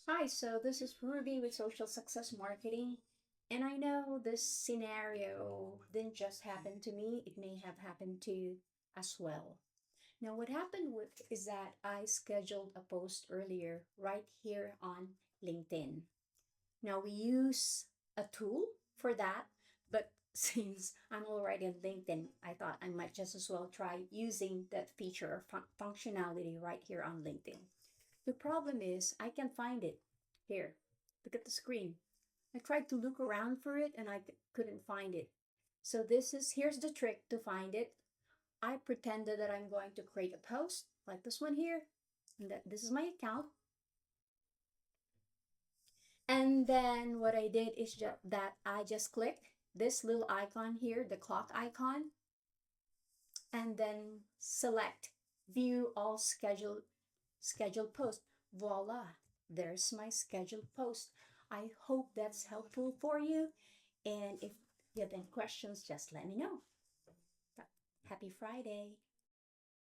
Hi, so this is Ruby with Social Success Marketing. And I know this scenario didn't just happen to me, it may have happened to you as well. Now, what happened is that I scheduled a post earlier right here on LinkedIn. Now, we use a tool for that, but since I'm already on LinkedIn, I thought I might just as well try using that feature or functionality right here on LinkedIn. The problem is I can't find it. Here, look at the screen. I tried to look around for it and I couldn't find it. So here's the trick to find it. I pretended that I'm going to create a post like this one here, and that this is my account. And then what I did is that I just clicked this little icon here, the clock icon, and then select view all scheduled posts. Voila, there's my scheduled post. I hope that's helpful for you. And if you have any questions, just let me know. Happy Friday.